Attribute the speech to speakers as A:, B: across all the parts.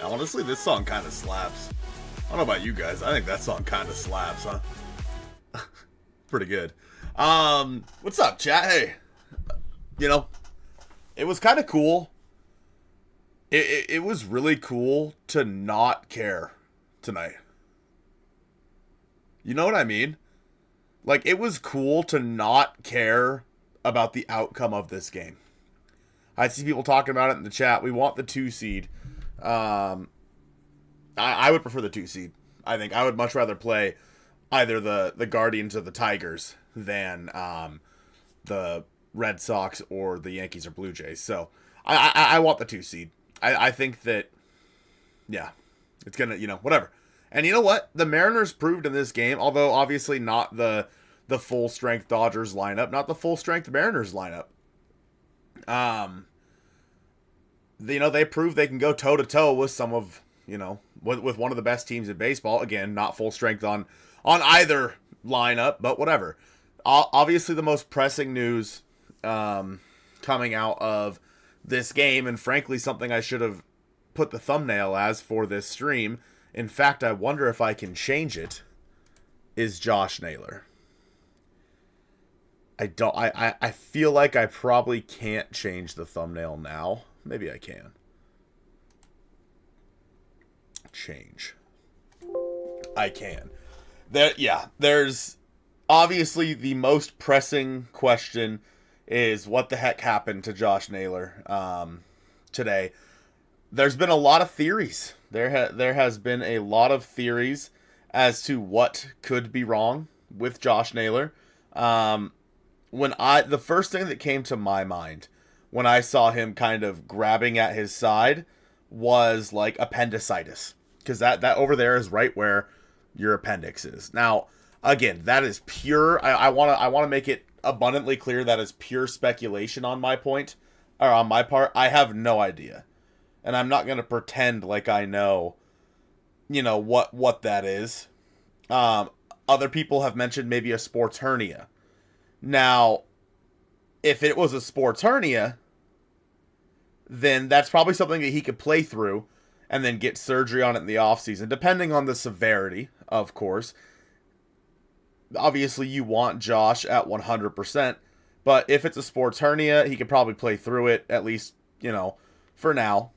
A: Honestly, this song kind of slaps. I don't know about you guys. I think that song kind of slaps, huh? Pretty good. What's up, chat? Hey, it was kind of cool. It was really cool to not care tonight. You know what I mean? Like, it was cool to not care about the outcome of this game. I see people talking about it in the chat. We want the 2 seed. I would prefer the 2 seed. I think I would much rather play either the Guardians or the Tigers than the Red Sox or the Yankees or Blue Jays. So I want the 2 seed. I think that, yeah, it's going to, whatever. And you know what? The Mariners proved in this game, although obviously not the full-strength Dodgers lineup, not the full-strength Mariners lineup. They proved they can go toe-to-toe with some of, with one of the best teams in baseball. Again, not full strength on either lineup, but whatever. Obviously, the most pressing news coming out of this game, and frankly, something I should have put the thumbnail as for this stream. In fact, I wonder if I can change it, is Josh Naylor. I feel like I probably can't change the thumbnail now. Maybe I can. Change. I can. There's obviously the most pressing question is what the heck happened to Josh Naylor today. There's been a lot of theories. There has been a lot of theories as to what could be wrong with Josh Naylor. The first thing that came to my mind when I saw him kind of grabbing at his side was like appendicitis, because that over there is right where your appendix is. Now, again, that is pure. I want to make it abundantly clear that is pure speculation on my point, or on my part. I have no idea, and I'm not going to pretend like I know, what that is. Other people have mentioned maybe a sports hernia. Now, if it was a sports hernia, then that's probably something that he could play through and then get surgery on it in the offseason, depending on the severity, of course. Obviously, you want Josh at 100%, but if it's a sports hernia, he could probably play through it, at least, for now.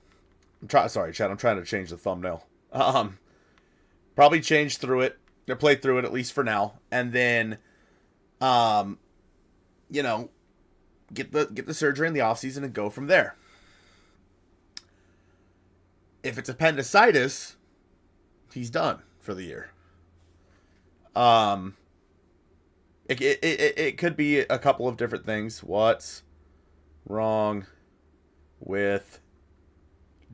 A: Sorry, Chad, I'm trying to change the thumbnail. Probably change through it, or play through it, at least for now, and then, get the surgery in the offseason and go from there. If it's appendicitis, he's done for the year. It could be a couple of different things. What's wrong with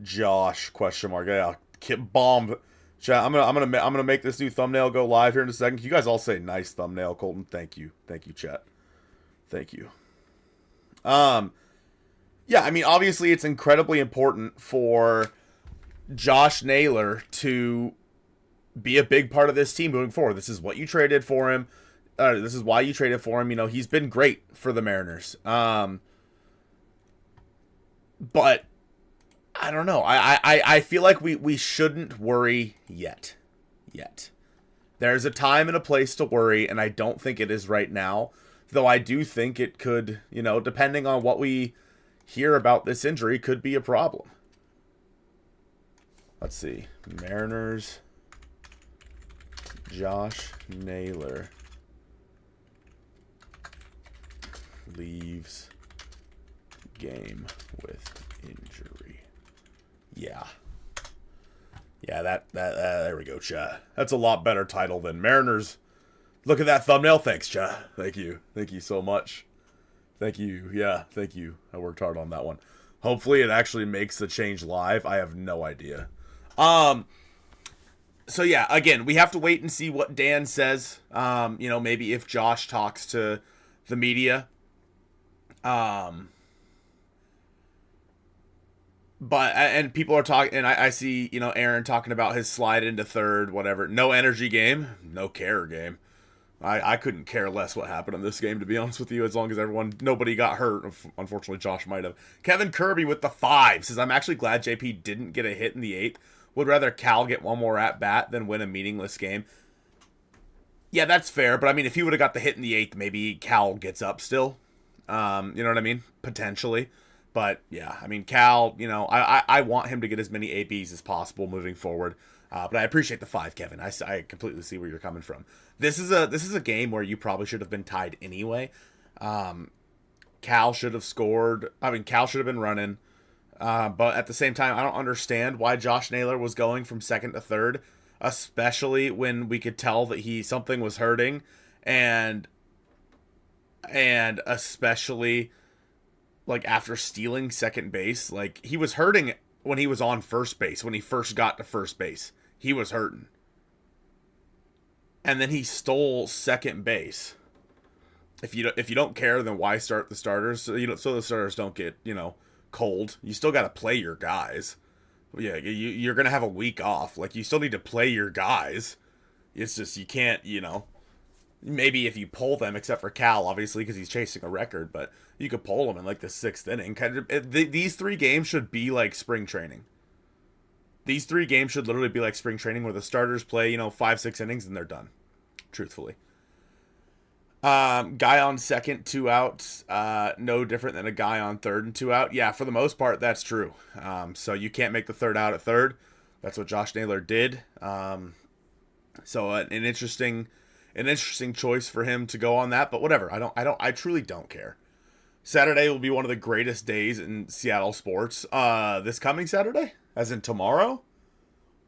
A: Josh? Question mark. Yeah, bomb. Chat. I'm gonna make this new thumbnail go live here in a second. You guys all say nice thumbnail, Colton. Thank you, chat. Thank you. Yeah, I mean, obviously it's incredibly important for Josh Naylor to be a big part of this team moving forward. This is what you traded for him. This is why you traded for him. He's been great for the Mariners. But I don't know. I feel like we shouldn't worry yet. There's a time and a place to worry, and I don't think it is right now. Though I do think it could, depending on what we hear about this injury, could be a problem. Let's see. Mariners, Josh Naylor leaves game with injury. Yeah, that there we go, chat. That's a lot better title than Mariners. Look at that thumbnail. Thanks, chat. Thank you so much. Thank you. Yeah, thank you. I worked hard on that one. Hopefully it actually makes the change live. I have no idea. So yeah, again, we have to wait and see what Dan says. Maybe if Josh talks to the media. And people are talking, and I see, Aaron talking about his slide into third, whatever. No energy game, no care game. I couldn't care less what happened in this game, to be honest with you, as long as nobody got hurt. Unfortunately, Josh might have. Kevin Kirby with the 5 says, I'm actually glad JP didn't get a hit in the 8th. would rather Cal get one more at bat than win a meaningless game. Yeah, that's fair. But I mean, if he would have got the hit in the 8th, maybe Cal gets up still. You know what I mean? Potentially. But yeah, I mean, Cal, I want him to get as many ABs as possible moving forward. But I appreciate the 5, Kevin. I completely see where you're coming from. This is a game where you probably should have been tied anyway. Cal should have scored. I mean, Cal should have been running. But at the same time, I don't understand why Josh Naylor was going from second to third, especially when we could tell that something was hurting, and especially like after stealing second base, like he was hurting when he was on first base. When he first got to first base, he was hurting, and then he stole second base. If you don't care, then why start the starters? So the starters don't get cold. You still got to play your guys. Yeah, you're gonna have a week off. Like, you still need to play your guys. It's just you can't. Maybe if you pull them, except for Cal, obviously, because he's chasing a record, but you could pull them in like the 6th inning. These 3 games should be like spring training. These 3 games should literally be like spring training, where the starters play 5-6 innings and they're done. Truthfully. Guy on second, 2 outs. No different than a guy on third and 2 out. Yeah, for the most part, that's true. So you can't make the third out at third. That's what Josh Naylor did. So an interesting choice for him to go on that. But whatever. I truly don't care. Saturday will be one of the greatest days in Seattle sports. This coming Saturday, as in tomorrow,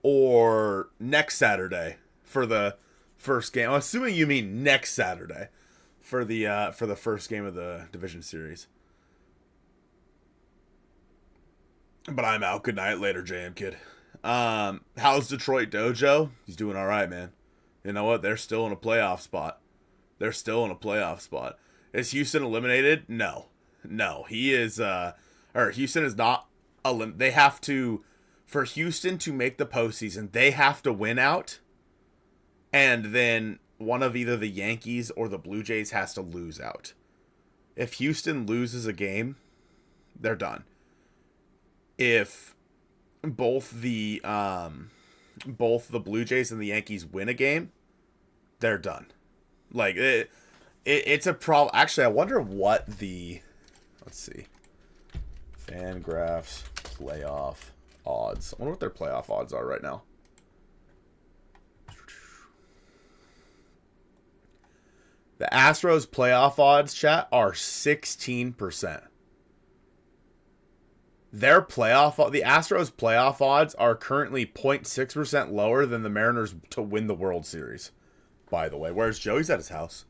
A: or next Saturday for the first game. I'm assuming you mean next Saturday. For the first game of the division series. But I'm out. Good night. Later, JM Kid. How's Detroit Dojo? He's doing all right, man. You know what? They're still in a playoff spot. Is Houston eliminated? No. He is. Houston is not. They have to. For Houston to make the postseason, they have to win out, and then one of either the Yankees or the Blue Jays has to lose out. If Houston loses a game, they're done. If both the Blue Jays and the Yankees win a game, they're done. Like it's a problem. Actually, I wonder what let's see. Fangraphs playoff odds. I wonder what their playoff odds are right now. The Astros playoff odds, chat, are 16%. The Astros playoff odds are currently 0.6% lower than the Mariners to win the World Series, by the way. Where's Joey's at his house?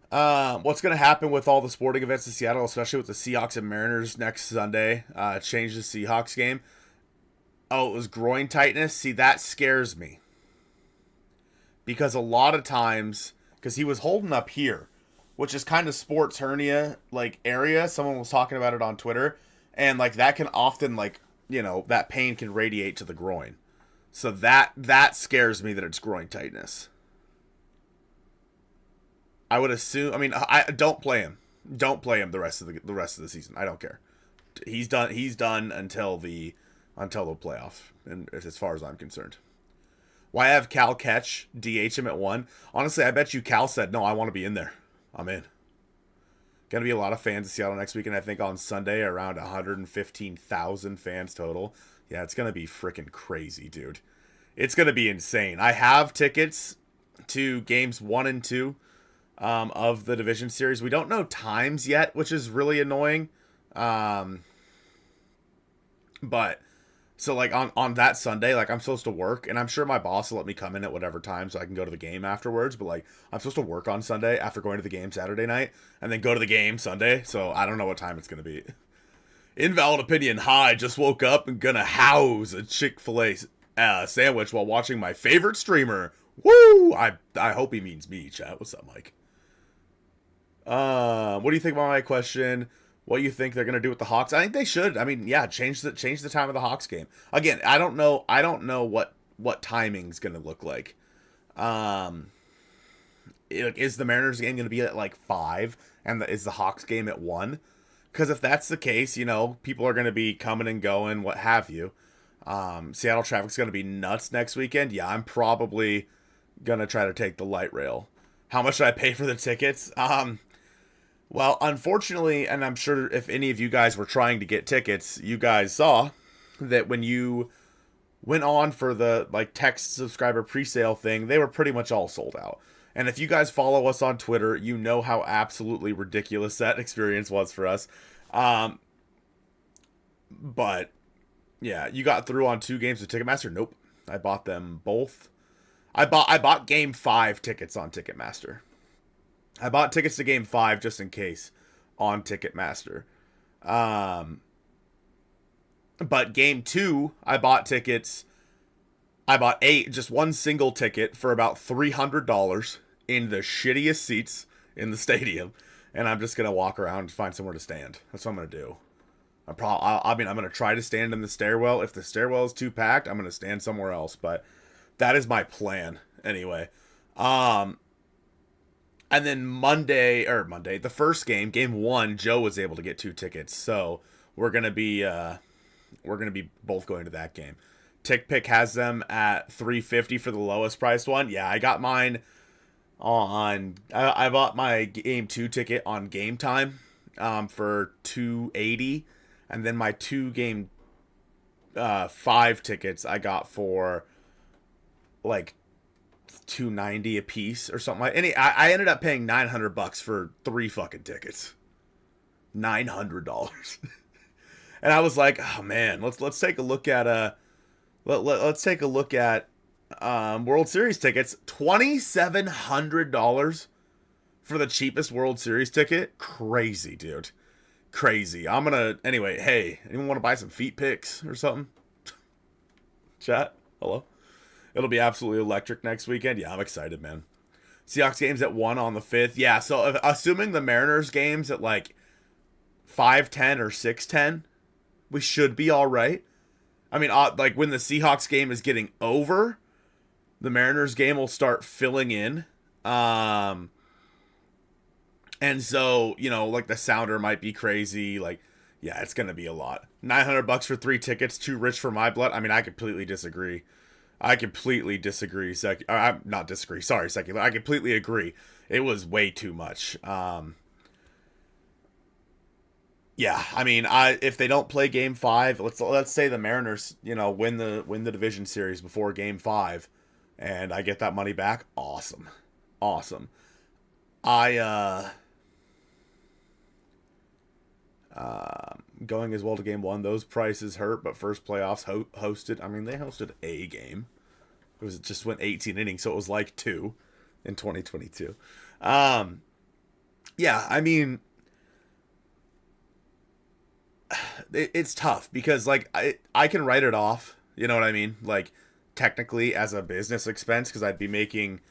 A: What's going to happen with all the sporting events in Seattle, especially with the Seahawks and Mariners next Sunday? Change the Seahawks game. Oh, it was groin tightness? See, that scares me. Because a lot of times, because he was holding up here, which is kind of sports hernia like area. Someone was talking about it on Twitter, and like that can often that pain can radiate to the groin. So that scares me that it's groin tightness. I would assume. I mean, I don't play him. Don't play him the rest of the season. I don't care. He's done until the playoff, and as far as I'm concerned. Why have Cal catch, DH him at 1? Honestly, I bet you Cal said, no, I want to be in there. I'm in. Going to be a lot of fans in Seattle next week, and I think on Sunday, around 115,000 fans total. Yeah, it's going to be freaking crazy, dude. It's going to be insane. I have tickets to games 1 and 2 of the division series. We don't know times yet, which is really annoying. But... So, like, on that Sunday, like, I'm supposed to work, and I'm sure my boss will let me come in at whatever time so I can go to the game afterwards, but, like, I'm supposed to work on Sunday after going to the game Saturday night, and then go to the game Sunday, so I don't know what time it's going to be. Invalid opinion, hi, just woke up and gonna house a Chick-fil-A sandwich while watching my favorite streamer. Woo! I hope he means me, chat. What's up, Mike? What do you think about my question? What you think they're gonna do with the Hawks? I think they should. I mean, yeah, change the time of the Hawks game. Again, I don't know what timing's gonna look like. Is the Mariners game gonna be at like 5, and is the Hawks game at 1? Because if that's the case, people are gonna be coming and going, what have you. Seattle traffic's going to be nuts next weekend. Yeah, I'm probably going to try to take the light rail. How much did I pay for the tickets? Well, unfortunately, and I'm sure if any of you guys were trying to get tickets, you guys saw that when you went on for the like text subscriber presale thing, they were pretty much all sold out. And if you guys follow us on Twitter, you know how absolutely ridiculous that experience was for us. But yeah, you got through on 2 games with Ticketmaster? Nope. I bought them both. I bought game 5 tickets on Ticketmaster. I bought tickets to game 5 just in case on Ticketmaster. But game 2, I bought tickets. I bought just one single ticket for about $300 in the shittiest seats in the stadium. And I'm just going to walk around and find somewhere to stand. That's what I'm going to do. I'm going to try to stand in the stairwell. If the stairwell is too packed, I'm going to stand somewhere else. But that is my plan anyway. And then Monday, the first game 1, Joe was able to get 2 tickets. So we're going to be both going to that game. TickPick has them at $350 for the lowest priced one. Yeah, I got mine on. I bought my game 2 ticket on Game Time for $280, and then my 2 game 5 tickets I got for like $290 a piece or something like. I ended up paying $900 for 3 fucking tickets. $900. And I was like, oh man, let's take a look at let's take a look at World Series tickets. $2,700 for the cheapest World Series ticket. Crazy, dude. Crazy. Anyway, hey, anyone want to buy some feet pics or something? Chat? Hello? It'll be absolutely electric next weekend. Yeah, I'm excited, man. Seahawks games at 1 on the 5th. Yeah, so assuming the Mariners games at like 5:10 or 6:10, we should be all right. I mean, like when the Seahawks game is getting over, the Mariners game will start filling in. And so, like the sounder might be crazy. Like, yeah, it's going to be a lot. $900 for 3 tickets, too rich for my blood. I mean, I completely disagree. Not disagree. Sorry, Secular. I completely agree. It was way too much. Yeah, I mean, if they don't play Game 5, let's say the Mariners, win the division series before Game 5, and I get that money back. Awesome. Going as well to Game 1. Those prices hurt, but first playoffs hosted. I mean, they hosted a game. It just went 18 innings, so it was like 2 in 2022. Yeah, I mean, it's tough because like I can write it off, you know what I mean, like technically as a business expense, because I'd be making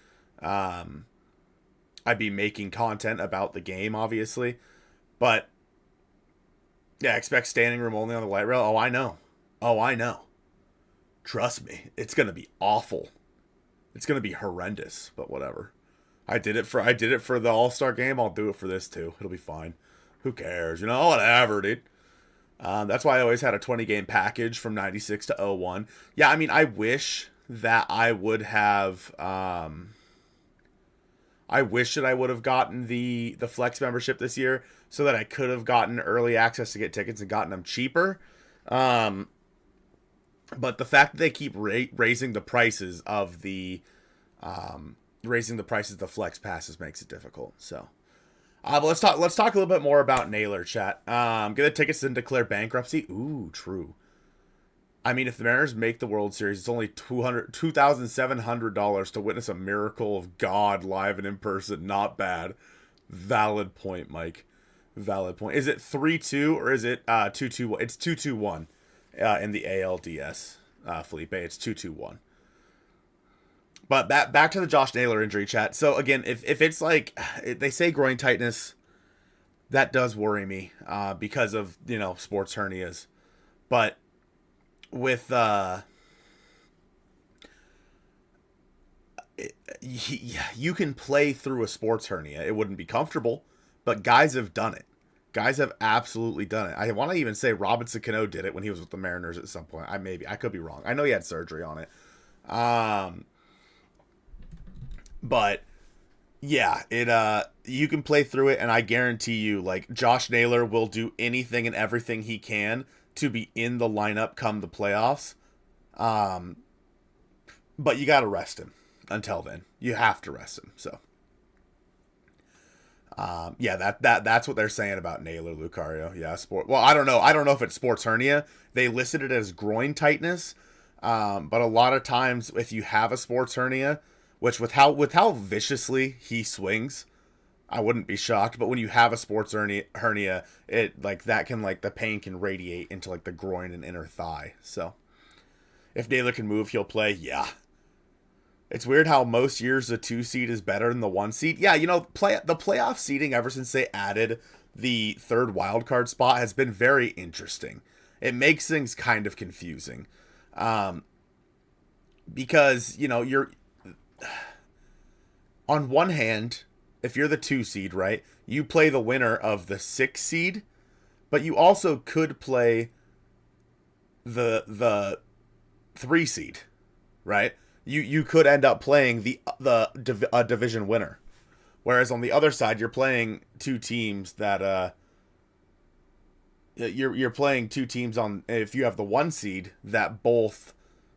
A: content about the game, obviously, but yeah, expect standing room only on the light rail. Oh, I know, trust me, it's gonna be awful. It's gonna be horrendous, but whatever. I did it for the All-Star game. I'll do it for this too. It'll be fine. Who cares? Whatever, dude. That's why I always had a 20-game package from 96 to 01. Yeah, I mean, I wish that I would have. I wish that I would have gotten the Flex membership this year so that I could have gotten early access to get tickets and gotten them cheaper. But the fact that they keep raising the prices of the Flex passes makes it difficult. So. But let's talk a little bit more about Naylor, chat. Get the tickets and declare bankruptcy. Ooh, true. I mean, if the Mariners make the World Series, it's only $2,700 to witness a miracle of God live and in person. Not bad. Valid point, Mike. Valid point. Is it 3-2 or is it 2-2? It's 2-2-1 in the ALDS, Felipe. It's 2-2-1. But back to the Josh Naylor injury, chat. So again, if it's like they say groin tightness, that does worry me because of sports hernias. But with you can play through a sports hernia. It wouldn't be comfortable, but guys have done it. Guys have absolutely done it. I want to even say Robinson Cano did it when he was with the Mariners at some point. I could be wrong. I know he had surgery on it. But yeah, you can play through it, and I guarantee you, like, Josh Naylor will do anything and everything he can to be in the lineup come the playoffs. But you got to rest him until then. You have to rest him. So, yeah, that's what they're saying about Naylor, Lucario. Yeah, Well, I don't know. I don't know if it's sports hernia. They listed it as groin tightness. But a lot of times, if you have a sports hernia, which with how viciously he swings, I wouldn't be shocked. But when you have a sports hernia, it like that can like the pain can radiate into like the groin and inner thigh. So if Naylor can move, he'll play. Yeah. It's weird how most years the 2 seed is better than the 1 seed. Yeah, the playoff seeding ever since they added the 3rd wild card spot has been very interesting. It makes things kind of confusing. Because, you're on one hand, if you're the 2 seed, right, you play the winner of the 6 seed, but you also could play the 3 seed, right? You could end up playing a division winner, whereas on the other side you're playing 2 teams that you're playing 2 teams on, if you have the 1 seed, that both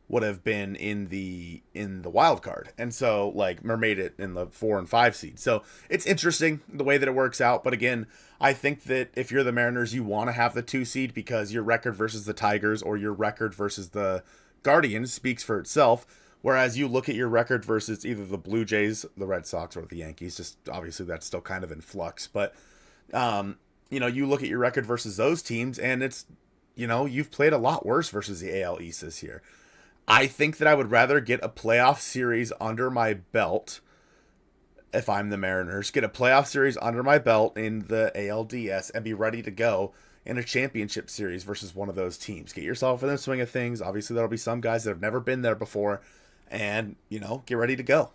A: would have been in the wild card, and so like made it in the 4 and 5 seed. So it's interesting the way that it works out. But again, I think that if you're the Mariners, you want to have the 2 seed because your record versus the Tigers or your record versus the Guardians speaks for itself. Whereas you look at your record versus either the Blue Jays, the Red Sox, or the Yankees, just obviously that's still kind of in flux. But, you look at your record versus those teams, and it's, you've played a lot worse versus the AL East this year. I think that I would rather get a playoff series under my belt if I'm the Mariners, get a playoff series under my belt in the ALDS and be ready to go in a championship series versus one of those teams. Get yourself in the swing of things. Obviously, there'll be some guys that have never been there before. And, get ready to go.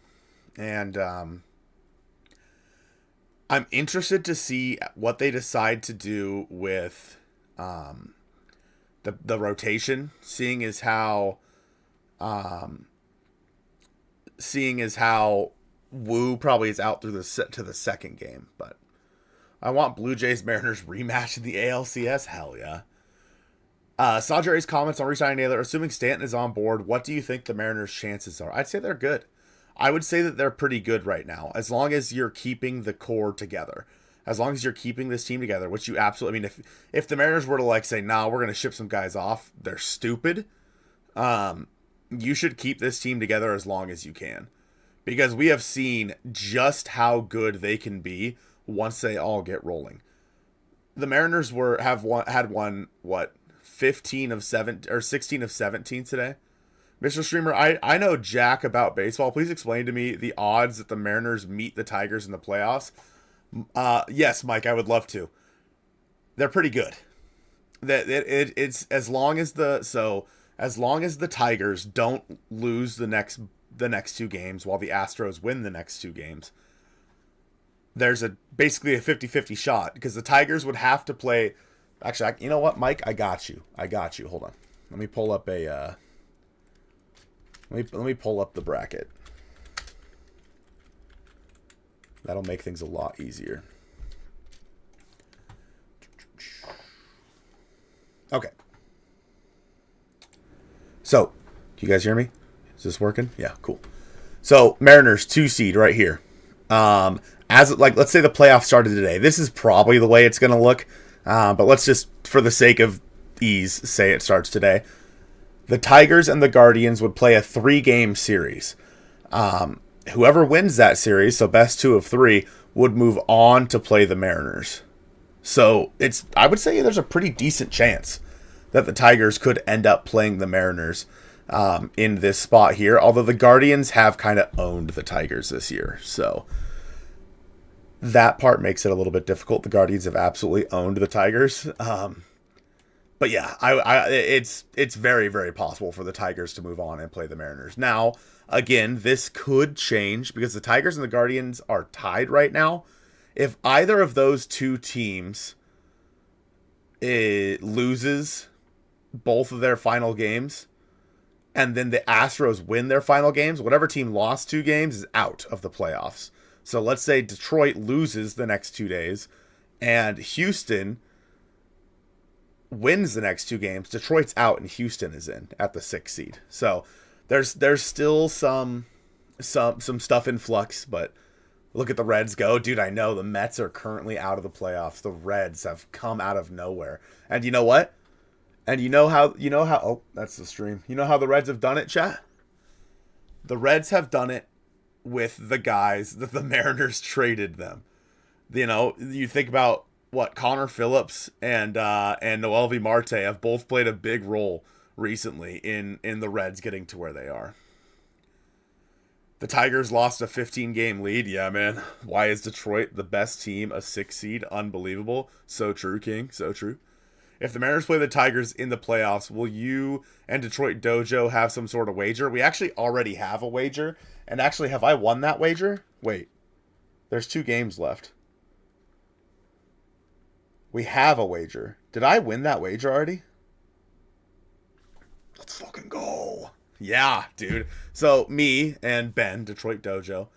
A: And I'm interested to see what they decide to do with the rotation, seeing as how Wu probably is out through to the second game. But I want Blue Jays Mariners rematch in the ALCS. Hell yeah. Sajari's comments on re-signing Naylor. Assuming Stanton is on board, what do you think the Mariners' chances are? I'd say they're good. I would say that they're pretty good right now, as long as you're keeping the core together. As long as you're keeping this team together, which you absolutely... if the Mariners were to say, nah, we're going to ship some guys off, they're stupid. You should keep this team together as long as you can. Because we have seen just how good they can be once they all get rolling. The Mariners had won 15 of 7 or 16 of 17 today. Mr. Streamer, I know jack about baseball. Please explain to me the odds that the Mariners meet the Tigers in the playoffs. Yes, Mike, I would love to. They're pretty good. It's as long as the Tigers don't lose the next 2 games while the Astros win the next 2 games, there's basically a 50-50 shot, because the Tigers would have to play. Actually, you know what, Mike? I got you. Hold on. Let me pull up let me pull up the bracket. That'll make things a lot easier. Okay. So, can you guys hear me? Is this working? Yeah, cool. So, Mariners 2 seed right here. Let's say the playoffs started today. This is probably the way it's going to look. But let's just, for the sake of ease, say it starts today. The Tigers and the Guardians would play a 3-game series. Whoever wins that series, so best 2 of 3, would move on to play the Mariners. So I would say there's a pretty decent chance that the Tigers could end up playing the Mariners in this spot here. Although the Guardians have kind of owned the Tigers this year. So that part makes it a little bit difficult. The Guardians have absolutely owned the Tigers. But yeah, it's very, very possible for the Tigers to move on and play the Mariners. Now, again, this could change because the Tigers and the Guardians are tied right now. If either of those 2 teams it loses both of their final games, and then the Astros win their final games, whatever team lost 2 games is out of the playoffs. So let's say Detroit loses the next 2 days, and Houston wins the next 2 games. Detroit's out, and Houston is in at the 6th seed. So there's still some stuff in flux, but look at the Reds go. Dude, I know the Mets are currently out of the playoffs. The Reds have come out of nowhere. And you know what? And you know how oh, that's the stream. You know how the Reds have done it, chat? The Reds have done it with the guys that the Mariners traded them. You know, you think about what Connor Phillips and Noel V. Marte have both played a big role recently in the Reds getting to where they are. The Tigers lost a 15-game lead. Yeah, man. Why is Detroit the best team, a 6th seed? Unbelievable. So true, King. So true. If the Mariners play the Tigers in the playoffs, will you and Detroit Dojo have some sort of wager? We actually already have a wager. And actually, have I won that wager? Wait. There's 2 games left. We have a wager. Did I win that wager already? Let's fucking go. Yeah, dude. So me and Ben, Detroit Dojo,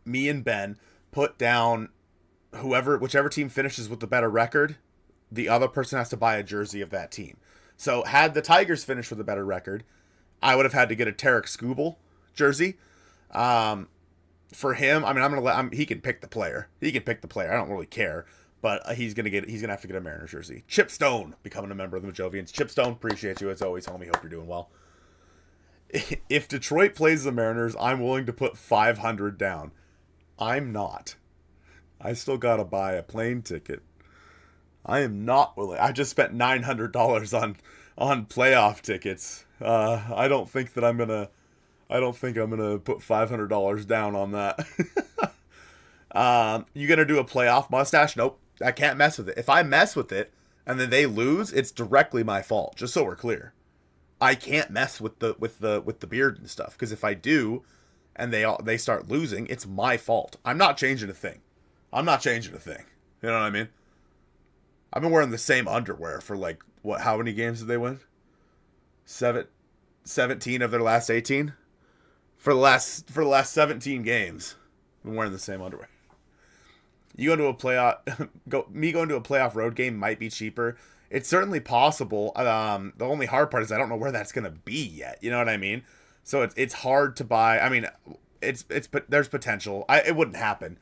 A: me and Ben put down whichever team finishes with the better record, the other person has to buy a jersey of that team. So had the Tigers finished with a better record, I would have had to get a Tarek Skubal jersey. For him, I mean, I'm gonna let him. He can pick the player. He can pick the player. I don't really care, but he's gonna have to get a Mariners jersey. Chip Stone becoming a member of the Mojovians. Chip Stone, appreciate you as always, homie. Hope you're doing well. If Detroit plays the Mariners, I'm willing to put $500 down. I'm not. I still gotta buy a plane ticket. I am not willing. I just spent $900 on playoff tickets. I don't think I'm gonna put $500 down on that. You gonna do a playoff mustache? Nope. I can't mess with it. If I mess with it and then they lose, it's directly my fault. Just so we're clear, I can't mess with the beard and stuff, because if I do, and they start losing, it's my fault. I'm not changing a thing. You know what I mean? I've been wearing the same underwear for like what? How many games did they win? 17 of their last 18. For the last 17 games, I've been wearing the same underwear. You go to a playoff, going to a playoff road game might be cheaper. It's certainly possible. The only hard part is I don't know where that's gonna be yet. You know what I mean? So it's hard to buy. I mean, there's potential. It wouldn't happen.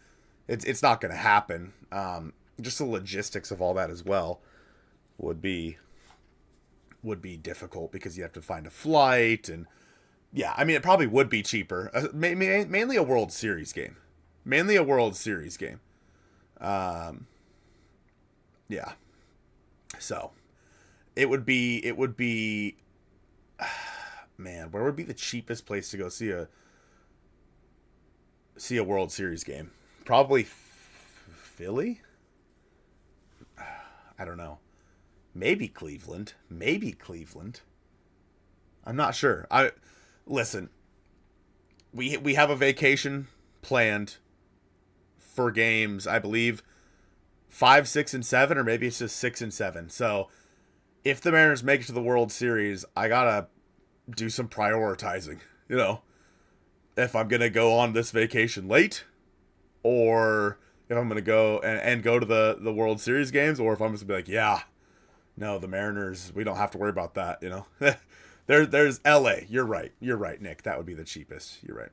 A: It's not gonna happen. Just the logistics of all that as well would be difficult, because you have to find a flight, and yeah, I mean, it probably would be cheaper. Mainly a World Series game. Yeah. So it would be man, where would be the cheapest place to go see a World Series game? Probably Philly? I don't know. Maybe Cleveland. I'm not sure. Listen. We have a vacation planned for games, I Bleav 5, 6, and 7, or maybe it's just 6 and 7. So if the Mariners make it to the World Series, I gotta do some prioritizing. You know, if I'm gonna go on this vacation late, or if I'm gonna go and go to the World Series games, or if I'm just gonna be like, yeah, no, the Mariners, we don't have to worry about that. You know, there's LA. You're right, Nick. That would be the cheapest. You're right.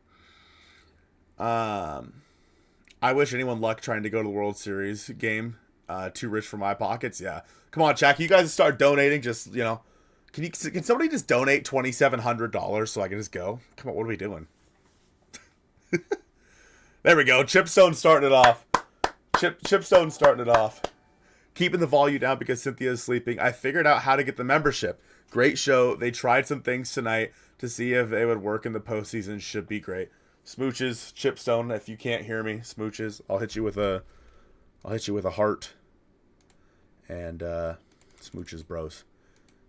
A: I wish anyone luck trying to go to the World Series game. Too rich for my pockets. Yeah. Come on, Jack. You guys start donating. Just, you know, can somebody just donate $2,700 so I can just go? Come on, what are we doing? There we go. Chipstone starting it off. Chipstone starting it off. Keeping the volume down because Cynthia is sleeping. I figured out how to get the membership. Great show. They tried some things tonight to see if they would work in the postseason. Should be great. Smooches, Chipstone, if you can't hear me, smooches, I'll hit you with a heart. And smooches, bros.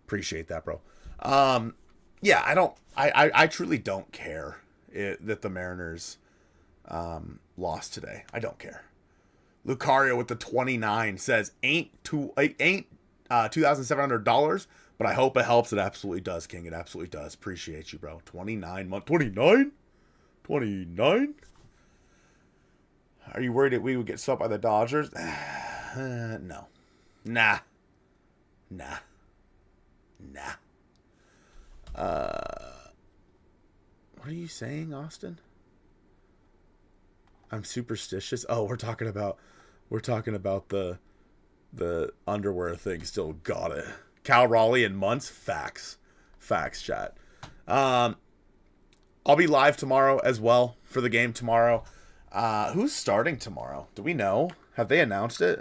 A: Appreciate that, bro. Yeah, I truly don't care that the Mariners lost today. I don't care. Lucario with the 29 says, ain't $2,700, but I hope it helps. It absolutely does, King. It absolutely does. Appreciate you, bro. 29 month, 29? 29? Are you worried that we would get swept by the Dodgers? No. Nah. What are you saying, Austin? I'm superstitious. Oh, we're talking about the underwear thing. Still got it. Cal Raleigh and months. Facts, chat. I'll be live tomorrow as well for the game tomorrow. Who's starting tomorrow? Do we know? Have they announced it?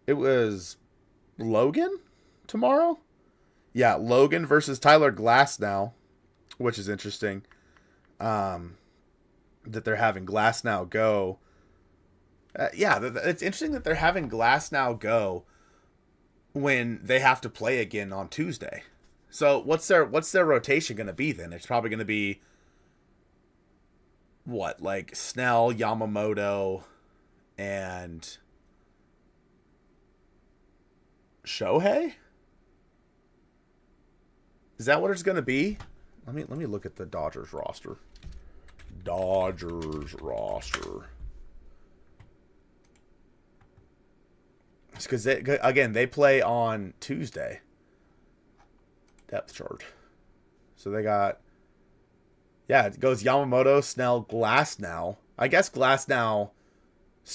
A: It was Logan tomorrow? Yeah, Logan versus Tyler Glasnow, which is interesting. That they're having Glasnow go. It's interesting that they're having Glasnow go when they have to play again on Tuesday. So what's their rotation going to be then? It's probably going to be what, like Snell, Yamamoto, and Shohei? Is that what it's going to be? Let me look at the Dodgers roster. It's because they play on Tuesday. Depth chart. So they got, it goes Yamamoto, Snell, Glasnow. I guess Glasnow,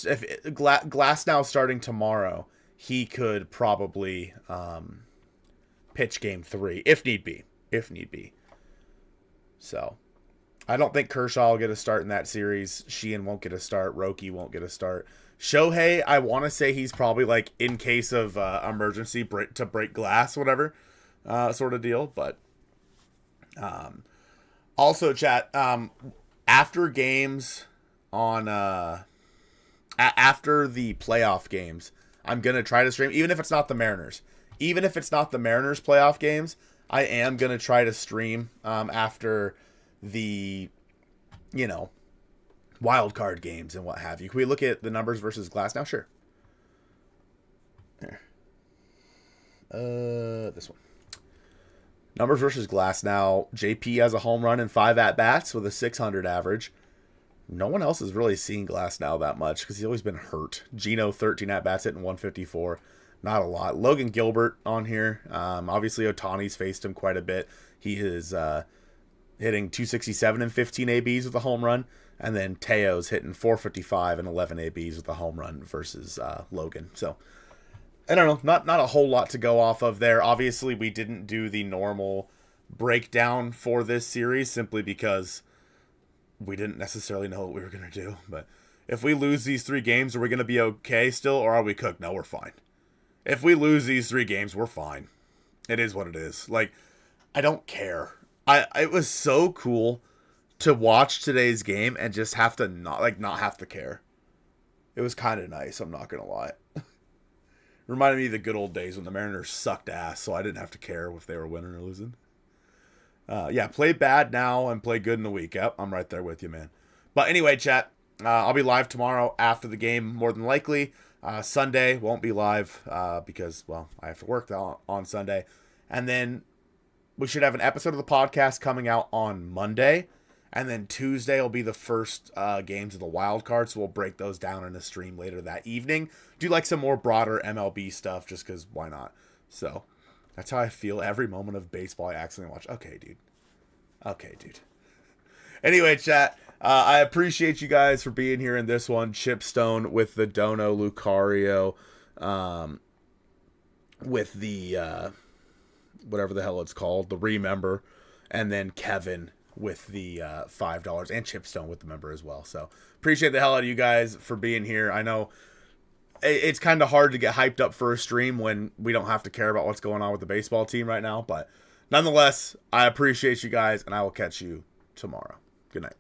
A: if Glasnow starting tomorrow, he could probably pitch game 3 if need be. So I don't think Kershaw will get a start in that series. Sheehan won't get a start. Roki won't get a start. Shohei, I want to say he's probably like in case of emergency to break glass, whatever sort of deal. But also, chat, after games on after the playoff games, I'm going to try to stream, even if it's not the Mariners. Even if it's not the Mariners playoff games, I am going to try to stream after the, wild card games and what have you. Can we look at the numbers versus Glasnow? Sure. Here. This one. Numbers versus Glasnow. JP has a home run and 5 at-bats with a 600 average. No one else has really seen Glasnow that much because he's always been hurt. Gino, 13 at-bats, hitting 154. Not a lot. Logan Gilbert on here. Obviously, Ohtani's faced him quite a bit. He is hitting 267 and 15 ABs with a home run. And then Teo's hitting 455 and 11 ABs with a home run versus Logan. So, I don't know. Not a whole lot to go off of there. Obviously, we didn't do the normal breakdown for this series simply because we didn't necessarily know what we were going to do. But if we lose these 3 games, are we going to be okay still, or are we cooked? No, we're fine. If we lose these 3 games, we're fine. It is what it is. Like, I don't care. It was so cool to watch today's game and just have to not have to care. It was kind of nice, I'm not going to lie. Reminded me of the good old days when the Mariners sucked ass, so I didn't have to care if they were winning or losing. Play bad now and play good in the week. Yep, I'm right there with you, man. But anyway, chat, I'll be live tomorrow after the game, more than likely. Sunday won't be live because, I have to work on Sunday. And then we should have an episode of the podcast coming out on Monday. And then Tuesday will be the first games of the wild card, so we'll break those down in a stream later that evening. Do like some more broader MLB stuff, just because why not? So that's how I feel every moment of baseball I accidentally watch. Okay, dude. Anyway, chat, I appreciate you guys for being here in this one. Chipstone with the Dono Lucario, with the whatever the hell it's called, the Remember, and then Kevin with the $5 and Chipstone with the member as well. So appreciate the hell out of you guys for being here. I know it's kind of hard to get hyped up for a stream when we don't have to care about what's going on with the baseball team right now, but nonetheless, I appreciate you guys and I will catch you tomorrow. Good night.